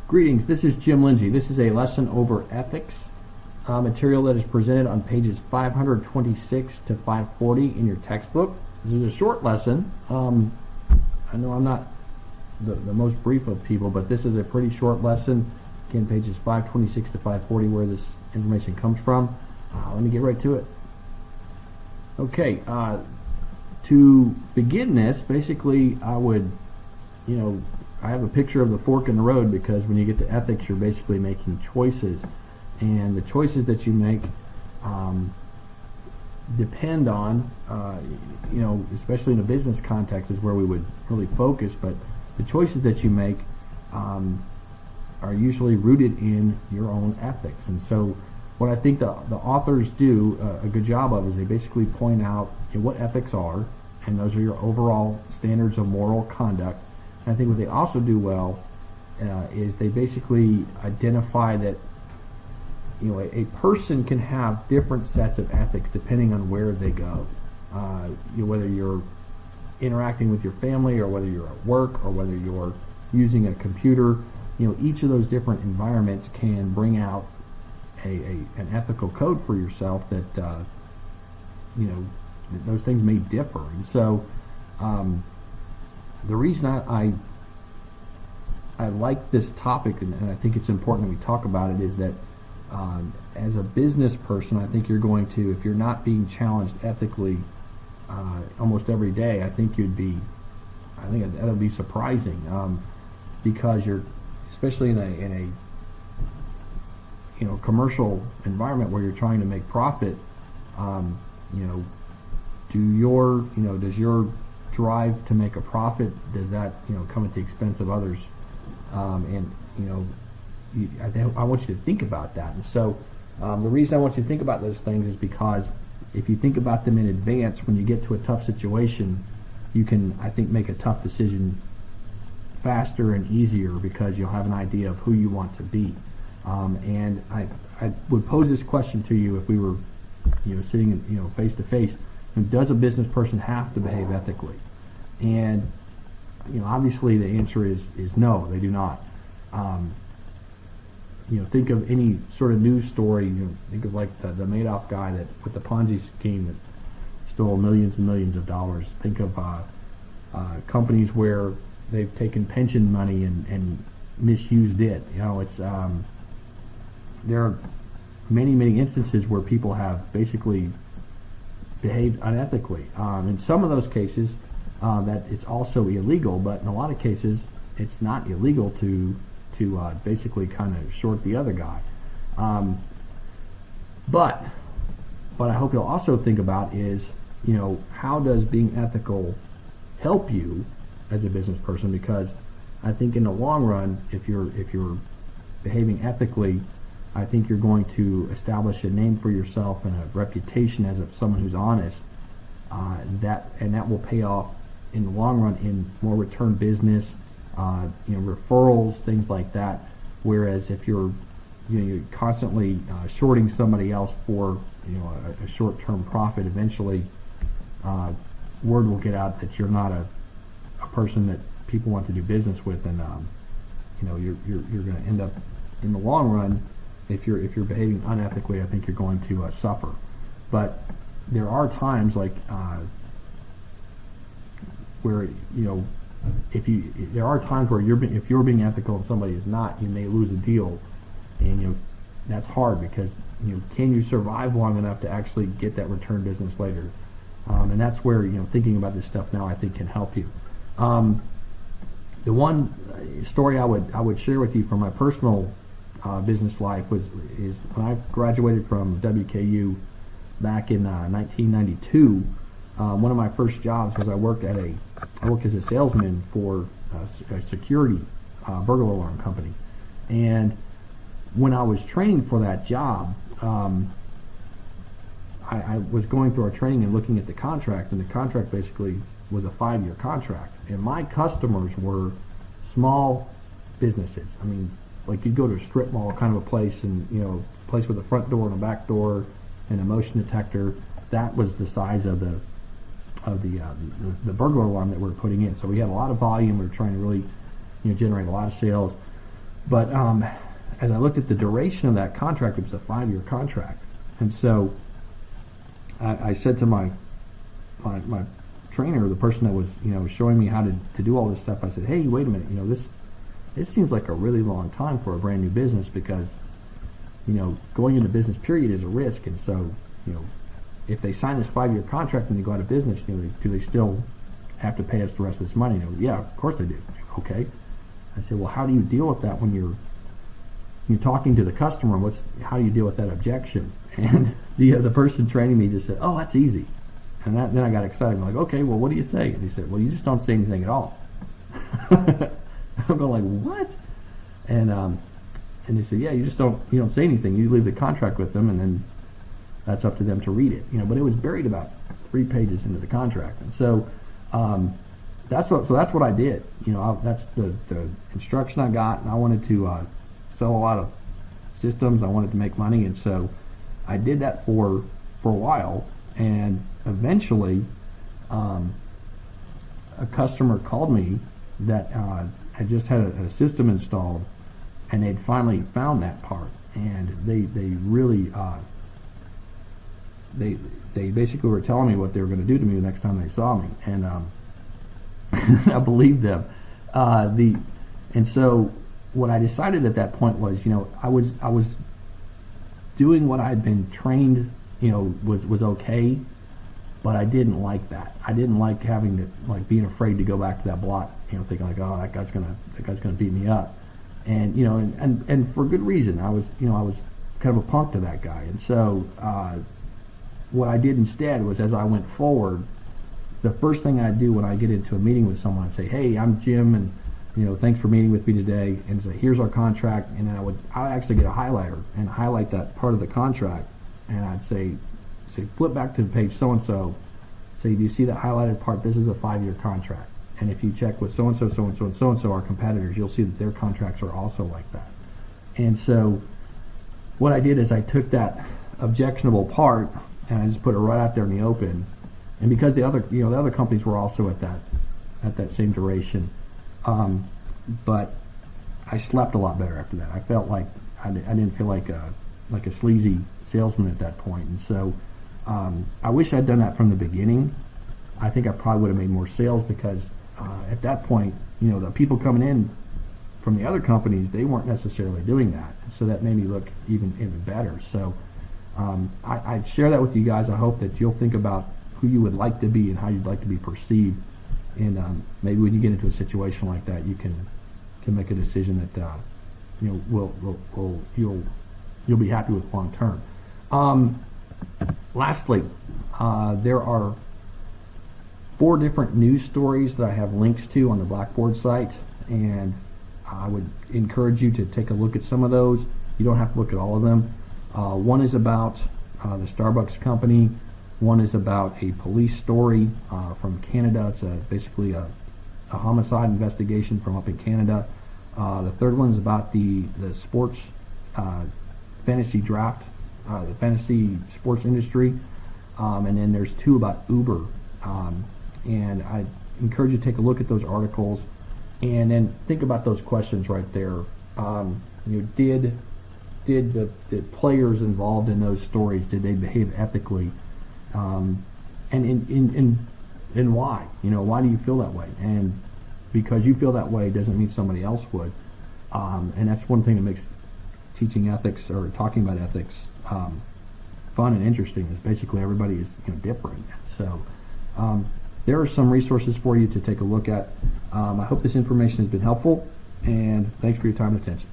Greetings, this is Jim Lindsay. This is a lesson over ethics material that is presented on pages 526 to 540 in your textbook. This is a short lesson. I know I'm not the most brief of people, but this is a pretty short lesson. Again, pages 526 to 540 where this information comes from. Let me get right to it. Okay, to begin this, basically I would, I have a picture of the fork in the road, because when you get to ethics, you're basically making choices, and the choices that you make depend on, especially in a business context is where we would really focus, but the choices that you make are usually rooted in your own ethics. And so what I think the authors do a good job of is they basically point out what ethics are, and those are your overall standards of moral conduct. I think what they also do well is they basically identify that a person can have different sets of ethics depending on where they go. Whether you're interacting with your family, or whether you're at work, or whether you're using a computer, each of those different environments can bring out an ethical code for yourself that those things may differ. And so the reason I like this topic, and I think it's important that we talk about it, is that as a business person, I think you're going to, if you're not being challenged ethically almost every day, I think that would be surprising, because you're, especially in a commercial environment where you're trying to make profit, does your drive to make a profit, does that come at the expense of others? I want you to think about that. And so the reason I want you to think about those things is because if you think about them in advance, when you get to a tough situation, you can, I think, make a tough decision faster and easier, because you'll have an idea of who you want to be. And I would pose this question to you if we were sitting face to face. Does a business person have to behave ethically? And obviously the answer is no, they do not. Think of any sort of news story. Think of like the Madoff guy that with the Ponzi scheme that stole millions and millions of dollars. Think of companies where they've taken pension money and misused it. There are many instances where people have basically behaved unethically. In some of those cases, that it's also illegal, but in a lot of cases, it's not illegal to basically kind of short the other guy. But what I hope you'll also think about is, how does being ethical help you as a business person? Because I think in the long run, if you're behaving ethically, I think you're going to establish a name for yourself and a reputation as someone who's honest. That will pay off in the long run in more return business, referrals, things like that. Whereas if you're constantly shorting somebody else for a short-term profit, eventually word will get out that you're not a person that people want to do business with, and you're going to end up in the long run. If you're behaving unethically, I think you're going to suffer. But there are times like where there are times where if you're being ethical and somebody is not, you may lose a deal, and that's hard, because can you survive long enough to actually get that return business later? And that's where thinking about this stuff now, I think, can help you. The one story I would share with you from my personal business life is when I graduated from WKU back in 1992. One of my first jobs was I worked as a salesman for a security burglar alarm company. And when I was training for that job, I was going through our training and looking at the contract, and the contract basically was a 5-year contract. And my customers were small businesses. I mean, like you'd go to a strip mall kind of a place, and a place with a front door and a back door and a motion detector. That was the size of the burglar alarm that we were putting in. So we had a lot of volume. We were trying to really generate a lot of sales. But as I looked at the duration of that contract, it was a 5-year contract, and so I said to my trainer, the person that was showing me how to do all this stuff, I said, hey, wait a minute, this seems like a really long time for a brand new business, because going into business period is a risk, and so if they sign this 5-year contract and they go out of business, do they still have to pay us the rest of this money? Yeah, of course they do. Okay. I said, well, how do you deal with that when you're talking to the customer? How do you deal with that objection? And the person training me just said, oh, that's easy. And then I got excited. I'm like, okay, well, what do you say? And he said, well, you just don't say anything at all. I'm going like, what? And he said, yeah, you don't say anything. You leave the contract with them, and then that's up to them to read it. But it was buried about 3 pages into the contract, and so that's what I did. That's the instruction I got, and I wanted to sell a lot of systems. I wanted to make money, and so I did that for a while, and eventually a customer called me that had just had a system installed, and they'd finally found that part, and they really they basically were telling me what they were going to do to me the next time they saw me, and I believed them. And so what I decided at that point was, I was doing what I'd been trained, was okay, but I didn't like that. I didn't like having to, being afraid to go back to that block, thinking like, oh, that guy's gonna beat me up, and and for good reason. I was kind of a punk to that guy, and so what I did instead was, as I went forward, the first thing I'd do when I get into a meeting with someone, I'd say, hey, I'm Jim, and thanks for meeting with me today, and say, here's our contract, and then I'd actually get a highlighter and highlight that part of the contract, and I'd say flip back to page so and so, say, do you see that highlighted part? This is a 5-year contract, and if you check with so and so, so and so, and so and so, our competitors, you'll see that their contracts are also like that. And so what I did is I took that objectionable part and I just put it right out there in the open. And because the other companies were also at that same duration, but I slept a lot better after that. I felt like I didn't feel like a sleazy salesman at that point. And so I wish I'd done that from the beginning. I think I probably would have made more sales, because at that point, the people coming in from the other companies, they weren't necessarily doing that. So that made me look even better. So I share that with you guys. I hope that you'll think about who you would like to be and how you'd like to be perceived, and maybe when you get into a situation like that, you can make a decision that you'll be happy with long term. Lastly, there are 4 different news stories that I have links to on the Blackboard site, and I would encourage you to take a look at some of those. You don't have to look at all of them. One is about the Starbucks company. One is about a police story from Canada. It's basically a homicide investigation from up in Canada. The third one is about the sports fantasy draft, the fantasy sports industry. And then there's 2 about Uber. And I encourage you to take a look at those articles and then think about those questions right there. Did the players involved in those stories, did they behave ethically? And why? Why do you feel that way? And because you feel that way doesn't mean somebody else would. And that's one thing that makes teaching ethics or talking about ethics fun and interesting, is basically everybody is different. So there are some resources for you to take a look at. I hope this information has been helpful, and thanks for your time and attention.